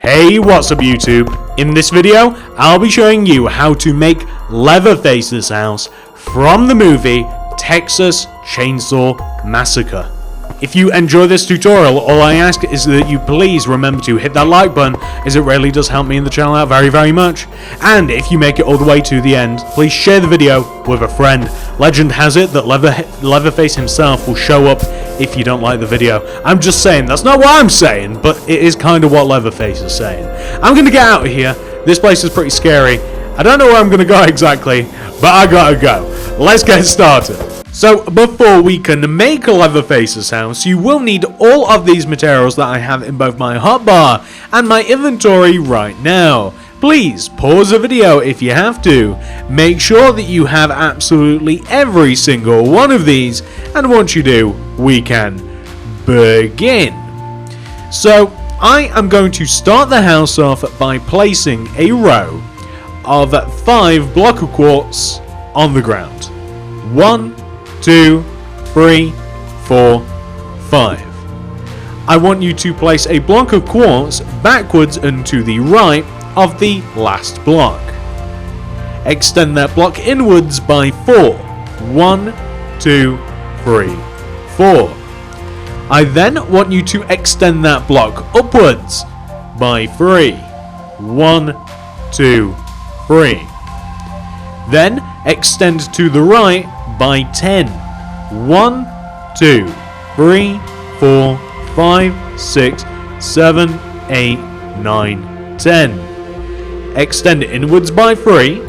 Hey, what's up YouTube? In this video, I'll be showing you how to make Leatherface's house from the movie Texas Chainsaw Massacre. If you enjoy this tutorial, all I ask is that you please remember to hit that like button, as it really does help me in the channel out very much. And if you make it all the way to the end, please share the video with a friend. Legend has it that Leatherface himself will show up if you don't like the video. I'm just saying, that's not what I'm saying, but it is kind of what Leatherface is saying. I'm gonna get out of here. This place is pretty scary. I don't know where I'm gonna go exactly, but I gotta go. Let's get started. So, before we can make Leatherface's house, you will need all of these materials that I have in both my hotbar and my inventory right now. Please pause the video if you have to. Make sure that you have absolutely every single one of these, and once you do, we can begin. So, I am going to start the house off by placing a row of 5 block of quartz on the ground. 1, 2, 3, 4, 5. I want you to place a block of quartz backwards and to the right of the last block. Extend that block inwards by 4. 1, 2, 3, 4. I then want you to extend that block upwards by 3. 1, 2, 3. Then extend to the right by 10. 1, 2, 3, 4, 5, 6, 7, 8, 9, 10. Extend inwards by 3.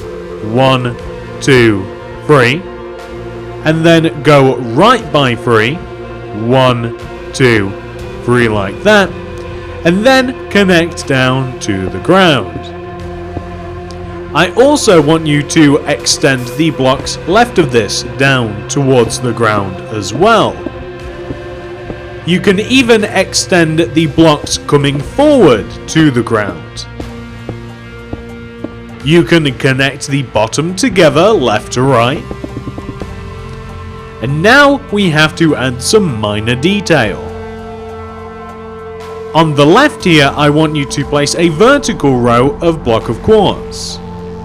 1, 2, 3. And then go right by 3. 1, 2, 3 like that. And then connect down to the ground. I also want you to extend the blocks left of this down towards the ground as well. You can even extend the blocks coming forward to the ground. You can connect the bottom together left to right. And now we have to add some minor detail. On the left here, I want you to place a vertical row of block of quartz.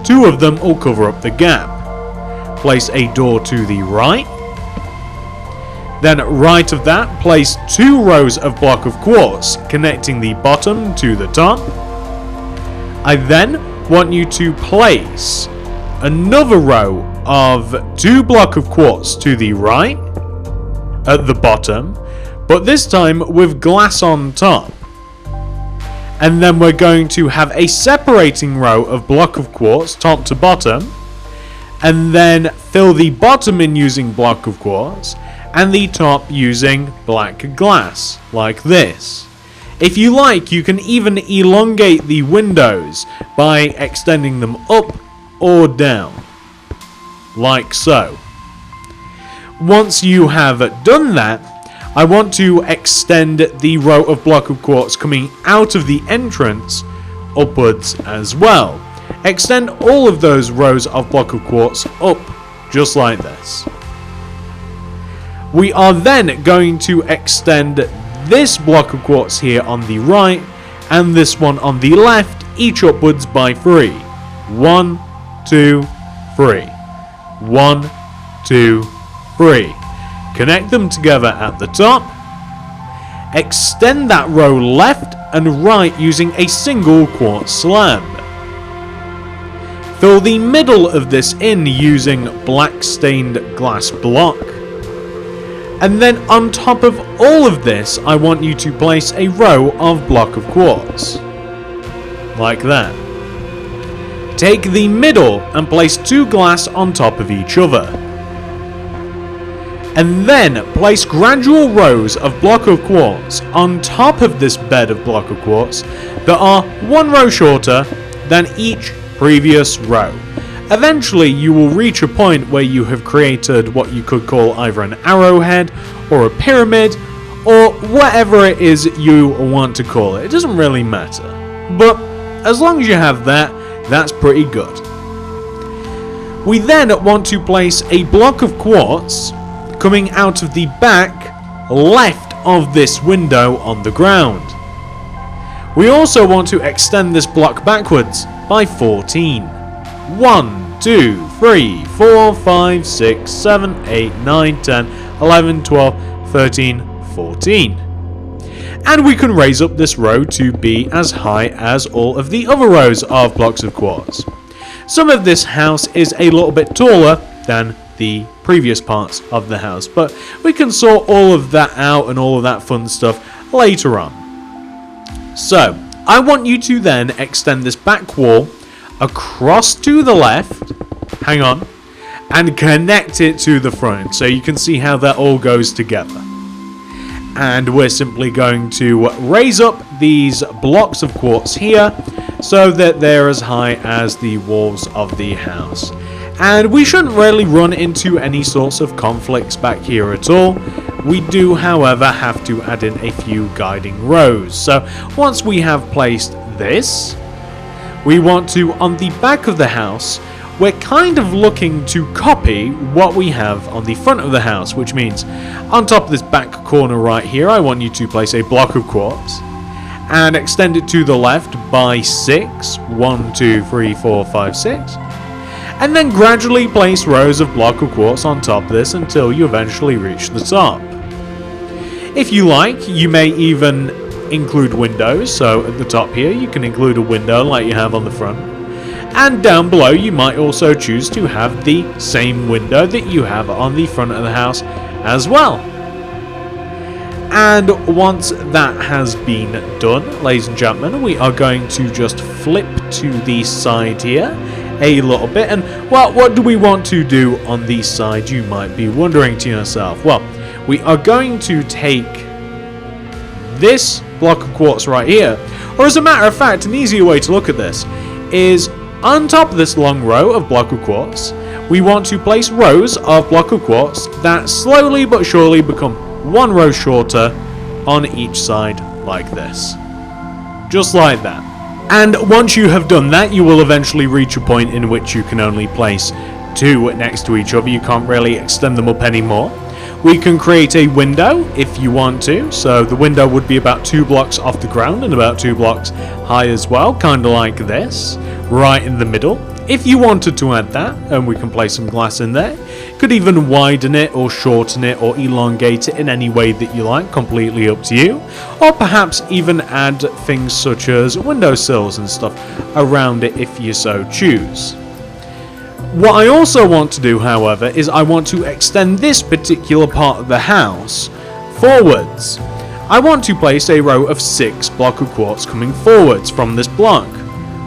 2 of them will cover up the gap. Place a door to the right. Then right of that, place 2 rows of block of quartz, connecting the bottom to the top. I then want you to place another row of 2 block of quartz to the right, at the bottom, but this time with glass on top. And then we're going to have a separating row of block of quartz top to bottom, and then fill the bottom in using block of quartz and the top using black glass like this. If you like, you can even elongate the windows by extending them up or down like so. Once you have done that, I want to extend the row of block of quartz coming out of the entrance upwards as well. Extend all of those rows of block of quartz up, just like this. We are then going to extend this block of quartz here on the right and this one on the left, each upwards by 3. 1, 2, 3. 1, 2, 3. Connect them together at the top. Extend that row left and right using a single quartz slab. Fill the middle of this in using black stained glass block. And then on top of all of this, I want you to place a row of block of quartz. Like that. Take the middle and place 2 glass on top of each other. And then place gradual rows of block of quartz on top of this bed of block of quartz that are 1 row shorter than each previous row. Eventually you will reach a point where you have created what you could call either an arrowhead or a pyramid or whatever it is you want to call it. It doesn't really matter. But as long as you have that, that's pretty good. We then want to place a block of quartz coming out of the back left of this window on the ground. We also want to extend this block backwards by 14. 1, 2, 3, 4, 5, 6, 7, 8, 9, 10, 11, 12, 13, 14. And we can raise up this row to be as high as all of the other rows of blocks of quartz. Some of this house is a little bit taller than the previous parts of the house, but we can sort all of that out and all of that fun stuff later on. So, I want you to then extend this back wall across to the left, hang on, and connect it to the front, so you can see how that all goes together. And we're simply going to raise up these blocks of quartz here so that they're as high as the walls of the house. And we shouldn't really run into any sorts of conflicts back here at all. We do, however, have to add in a few guiding rows. So once we have placed this, we want to, on the back of the house, we're kind of looking to copy what we have on the front of the house, which means on top of this back corner right here, I want you to place a block of quartz and extend it to the left by 6. 1, 2, 3, 4, 5, 6. And then gradually place rows of block of quartz on top of this until you eventually reach the top. If you like, you may even include windows, so at the top here you can include a window like you have on the front. And down below you might also choose to have the same window that you have on the front of the house as well. And once that has been done, ladies and gentlemen, we are going to just flip to the side here a little bit. And well, what do we want to do on the side, you might be wondering to yourself? Well, we are going to take this block of quartz right here, or as a matter of fact, an easier way to look at this is on top of this long row of block of quartz, we want to place rows of block of quartz that slowly but surely become one row shorter on each side like this. Just like that. And once you have done that, you will eventually reach a point in which you can only place two next to each other. You can't really extend them up anymore. We can create a window if you want to. So the window would be about 2 blocks off the ground and about 2 blocks high as well, kind of like this, right in the middle. If you wanted to add that, and we can place some glass in there, could even widen it or shorten it or elongate it in any way that you like, completely up to you. Or perhaps even add things such as windowsills and stuff around it if you so choose. What I also want to do, however, is I want to extend this particular part of the house forwards. I want to place a row of 6 block of quartz coming forwards from this block.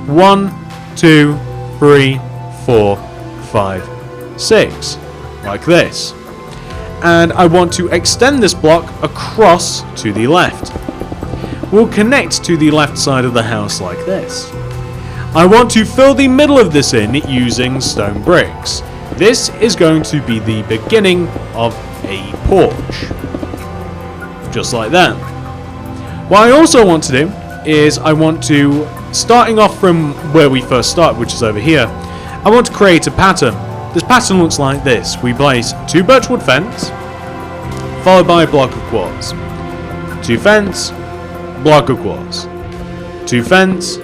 1, 2, 3, 4, 5, 6. Like this. And I want to extend this block across to the left. We'll connect to the left side of the house like this. I want to fill the middle of this in using stone bricks. This is going to be the beginning of a porch. Just like that. What I also want to do is I want to, starting off from where we first start, which is over here, I want to create a pattern. This pattern looks like this. We place 2 birchwood fence, followed by a block of quartz. 2 fence, block of quartz. 2 fence,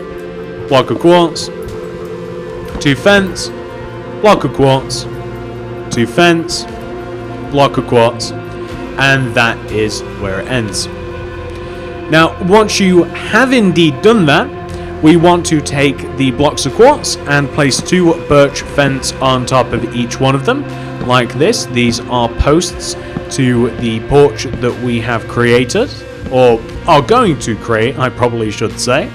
block of quartz. 2 fence, block of quartz. 2 fence, block of quartz. And that is where it ends. Now, once you have indeed done that, we want to take the blocks of quartz and place 2 birch fence on top of each one of them, like this. These are posts to the porch that we have created, or are going to create, I probably should say.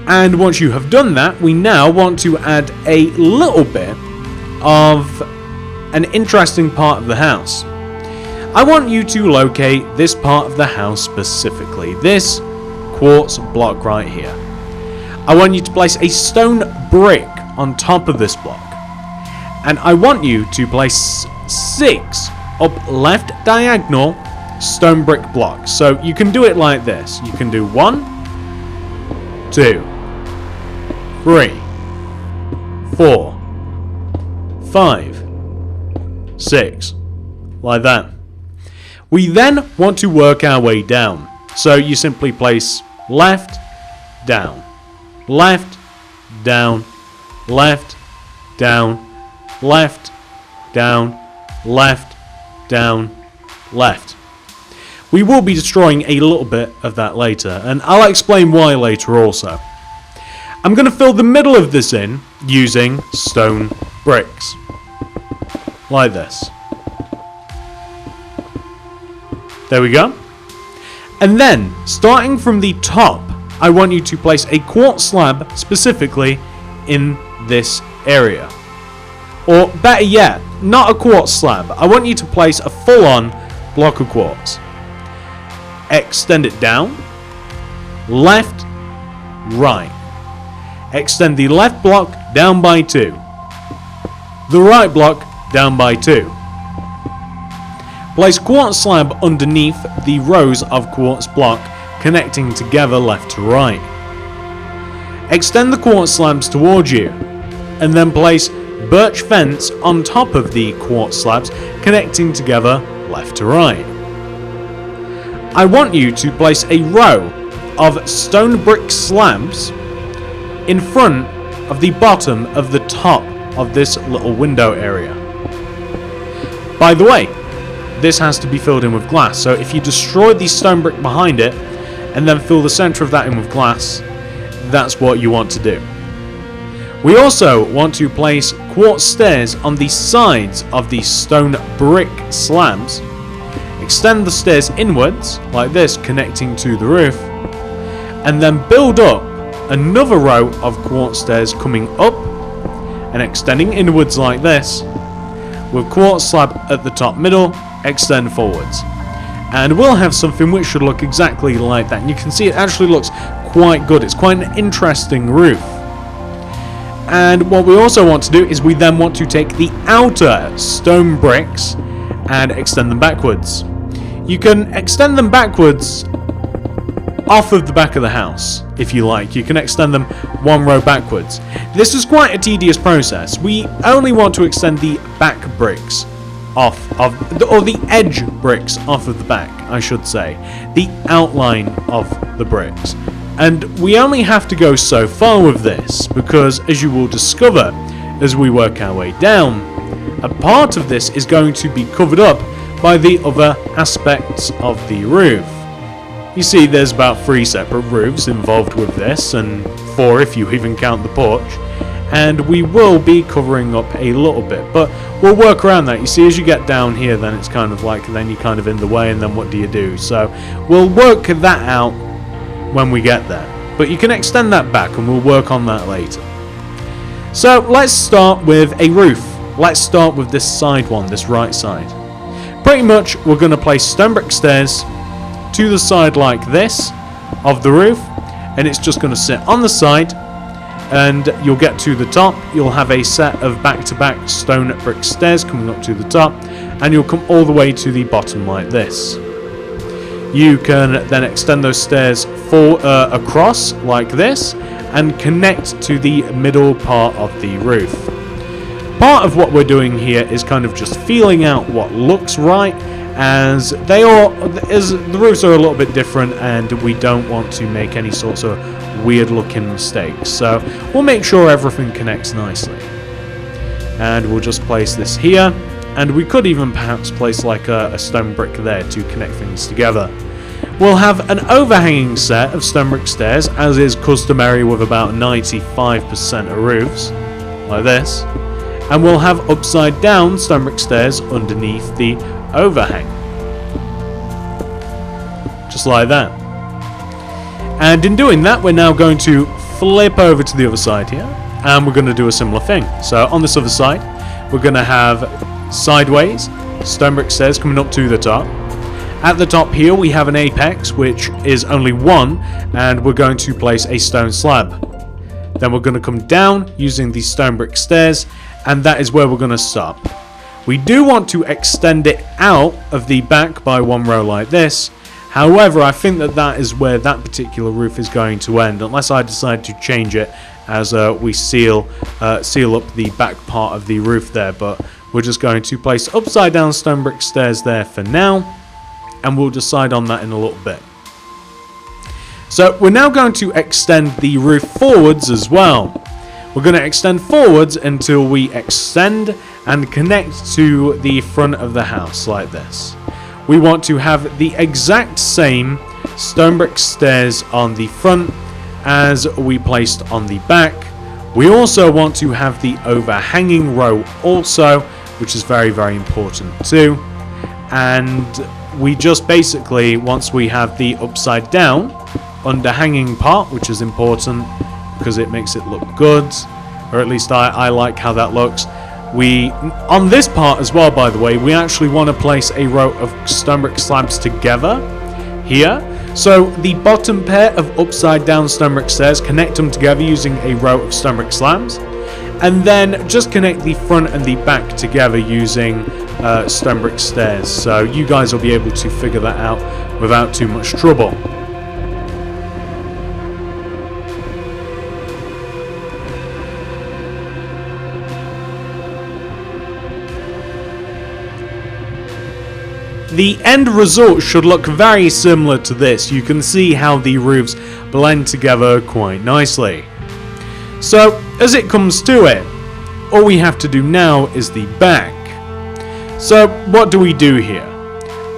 And once you have done that, we now want to add a little bit of an interesting part of the house. I want you to locate this part of the house specifically, this quartz block right here. I want you to place a stone brick on top of this block. And I want you to place 6 up left diagonal stone brick blocks. So you can do it like this. You can do 1, 2, 3, 4, 5, 6. Like that. We then want to work our way down. So you simply place left, down, left, down, left, down, left, down, left, down, left. We will be destroying a little bit of that later, and I'll explain why later also. I'm going to fill the middle of this in using stone bricks. Like this. There we go. And then, starting from the top, I want you to place a quartz slab specifically in this area. Or better yet, not a quartz slab. I want you to place a full-on block of quartz. Extend it down, left, right. Extend the left block down by 2. The right block down by 2. Place quartz slab underneath the rows of quartz block connecting together left to right. Extend the quartz slabs towards you, and then place birch fence on top of the quartz slabs connecting together left to right. I want you to place a row of stone brick slabs in front of the bottom of the top of this little window area. By the way, this has to be filled in with glass, so if you destroy the stone brick behind it and then fill the center of that in with glass, that's what you want to do. We also want to place quartz stairs on the sides of the stone brick slabs. Extend the stairs inwards, like this, connecting to the roof, and then build up another row of quartz stairs coming up and extending inwards like this, with quartz slab at the top middle, extend forwards. And we'll have something which should look exactly like that. And you can see it actually looks quite good. It's quite an interesting roof. And what we also want to do is we then want to take the outer stone bricks and extend them backwards. You can extend them backwards off of the back of the house, if you like. You can extend them one row backwards. This is quite a tedious process. We only want to extend the back bricks off of, or the edge bricks off of the back, I should say. The outline of the bricks. And we only have to go so far with this, because as you will discover as we work our way down, a part of this is going to be covered up by the other aspects of the roof. You see, there's about 3 separate roofs involved with this, and 4 if you even count the porch. And we will be covering up a little bit, but we'll work around that. You see, as you get down here, then it's kind of like, then you're kind of in the way, and then what do you do? So we'll work that out when we get there. But you can extend that back, and we'll work on that later. So let's start with a roof. Let's start with this side one, this right side. Pretty much, we're going to place stone brick stairs to the side like this of the roof, and it's just going to sit on the side, and you'll get to the top. You'll have a set of back-to-back stone brick stairs coming up to the top, and you'll come all the way to the bottom like this. You can then extend those stairs across like this and connect to the middle part of the roof. Part of what we're doing here is kind of just feeling out what looks right, as the roofs are a little bit different, and we don't want to make any sorts of weird looking mistakes. So we'll make sure everything connects nicely. And we'll just place this here, and we could even perhaps place like a stone brick there to connect things together. We'll have an overhanging set of stone brick stairs, as is customary with about 95% of roofs, like this. And we'll have upside down stone brick stairs underneath the overhang. Just like that. And in doing that, we're now going to flip over to the other side here, and we're going to do a similar thing. So on this other side, we're going to have sideways stone brick stairs coming up to the top. At the top here, we have an apex, which is only 1, and we're going to place a stone slab. Then we're going to come down using the stone brick stairs, and that is where we're going to stop. We do want to extend it out of the back by 1 row like this. However, I think that is where that particular roof is going to end, unless I decide to change it as we seal up the back part of the roof there. But we're just going to place upside down stone brick stairs there for now, and we'll decide on that in a little bit. So we're now going to extend the roof forwards as well. We're going to extend forwards until we extend and connect to the front of the house like this. We want to have the exact same stone brick stairs on the front as we placed on the back. We also want to have the overhanging row also, which is very, very important too. And we just basically, once we have the upside down underhanging part, which is important because it makes it look good, or at least I like how that looks. On this part as well, by the way, we actually want to place a row of stone brick slabs together here. So the bottom pair of upside down stone brick stairs, connect them together using a row of stone brick slabs, and then just connect the front and the back together using stone brick stairs. So you guys will be able to figure that out without too much trouble. The end result should look very similar to this. You can see how the roofs blend together quite nicely. So, as it comes to it, all we have to do now is the back. So, what do we do here?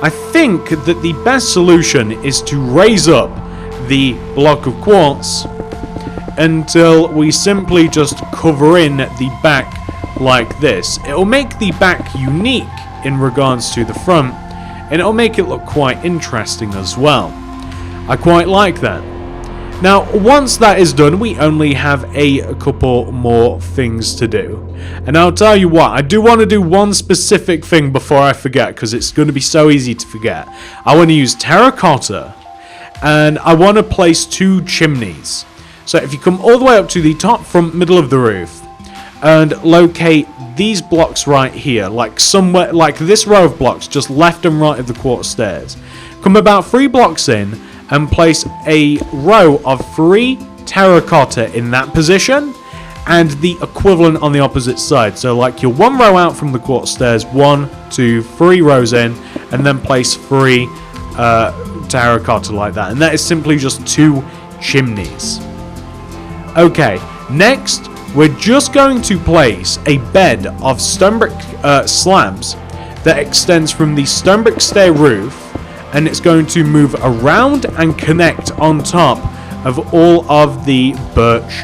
I think that the best solution is to raise up the block of quartz until we simply just cover in the back like this. It will make the back unique in regards to the front, and it'll make it look quite interesting as well. I quite like that. Now, once that is done, we only have a couple more things to do. And I'll tell you what, I do want to do one specific thing before I forget, because it's going to be so easy to forget. I want to use terracotta, and I want to place 2 chimneys. So if you come all the way up to the top front middle of the roof, and locate these blocks right here, like somewhere, like this row of blocks, just left and right of the quartz stairs. Come about 3 blocks in and place a row of 3 terracotta in that position, and the equivalent on the opposite side. So like you're 1 row out from the quartz stairs, 1, 2, 3 rows in, and then place 3 terracotta like that. And that is simply just 2 chimneys. Okay, next, we're just going to place a bed of stone brick slabs that extends from the stone brick stair roof, and it's going to move around and connect on top of all of the birch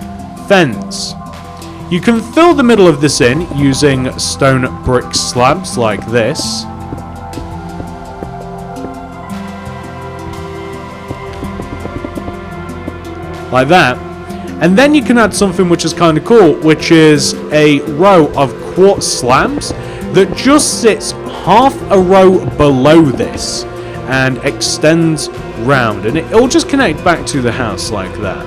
fence. You can fill the middle of this in using stone brick slabs like this. Like that. And then you can add something which is kind of cool, which is a row of quartz slabs that just sits half a row below this and extends round, and it'll just connect back to the house like that.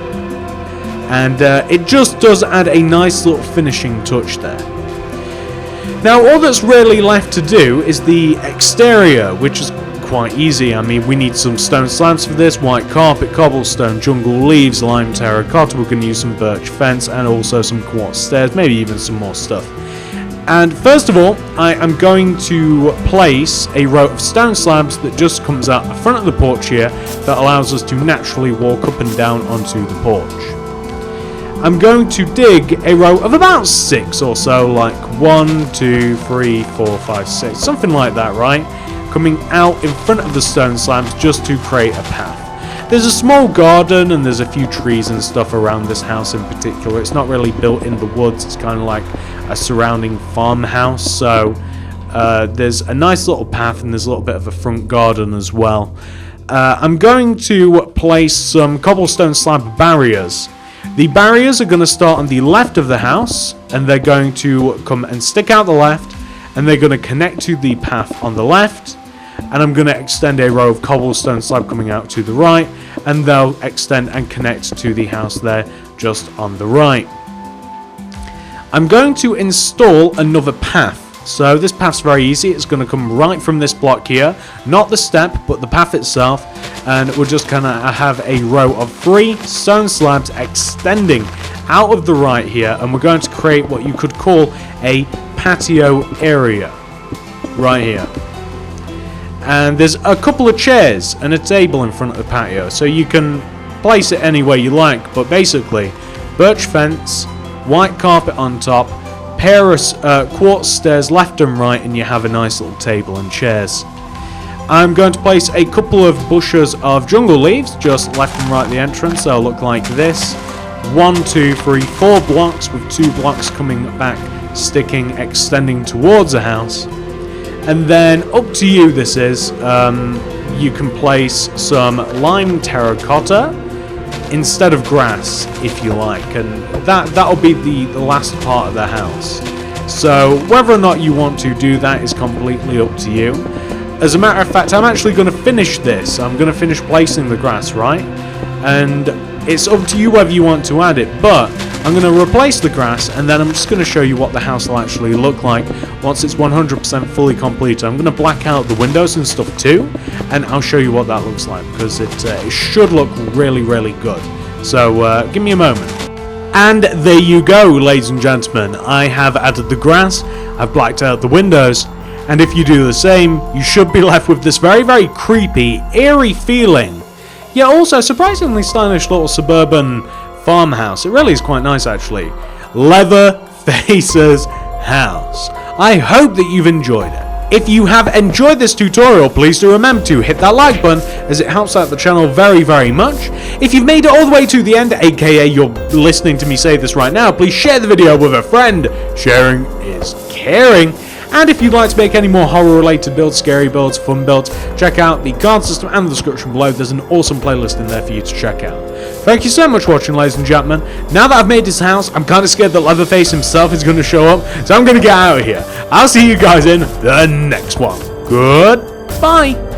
And it just does add a nice little finishing touch there. Now all that's really left to do is the exterior, which is quite easy. I mean, we need some stone slabs for this, white carpet, cobblestone, jungle leaves, lime terracotta. We're going to use some birch fence and also some quartz stairs, maybe even some more stuff. And first of all, I am going to place a row of stone slabs that just comes out the front of the porch here that allows us to naturally walk up and down onto the porch. I'm going to dig a row of about 6 or so, like 1, 2, 3, 4, 5, 6, something like that, right? Coming out in front of the stone slabs just to create a path. There's a small garden and there's a few trees and stuff around this house in particular. It's not really built in the woods, it's kind of like a surrounding farmhouse, so there's a nice little path and there's a little bit of a front garden as well. I'm going to place some cobblestone slab barriers. The barriers are going to start on the left of the house, and they're going to come and stick out the left, and they're going to connect to the path on the left, and I'm going to extend a row of cobblestone slab coming out to the right, and they'll extend and connect to the house there just on the right. I'm going to install another path. So this path's very easy. It's going to come right from this block here, not the step but the path itself, and we're just going to have a row of 3 stone slabs extending out of the right here, and we're going to create what you could call a patio area right here. And there's a couple of chairs and a table in front of the patio, so you can place it any way you like, but basically, birch fence, white carpet on top, pair of quartz stairs left and right, and you have a nice little table and chairs. I'm going to place a couple of bushes of jungle leaves just left and right of the entrance. They'll look like this. 1, 2, 3, 4 blocks with 2 blocks coming back, sticking, extending towards the house. And then up to you this is, you can place some lime terracotta instead of grass if you like, and that'll be the last part of the house. So whether or not you want to do that is completely up to you. As a matter of fact, I'm actually going to finish this. I'm going to finish placing the grass, right? And it's up to you whether you want to add it, but I'm going to replace the grass, and then I'm just going to show you what the house will actually look like once it's 100% fully complete. I'm going to black out the windows and stuff too, and I'll show you what that looks like, because it should look really, really good. So give me a moment. And there you go, ladies and gentlemen. I have added the grass, I've blacked out the windows, and if you do the same, you should be left with this very, very creepy, eerie feeling, yet also surprisingly stylish little suburban farmhouse. It really is quite nice, actually. Leatherfaces house. I hope that you've enjoyed it. If you have enjoyed this tutorial, please do remember to hit that like button, as it helps out the channel very, very much. If you've made it all the way to the end, aka you're listening to me say this right now, please share the video with a friend. Sharing is caring. And if you'd like to make any more horror-related builds, scary builds, fun builds, check out the card system and the description below. There's an awesome playlist in there for you to check out. Thank you so much for watching, ladies and gentlemen. Now that I've made this house, I'm kind of scared that Leatherface himself is going to show up, so I'm going to get out of here. I'll see you guys in the next one. Goodbye.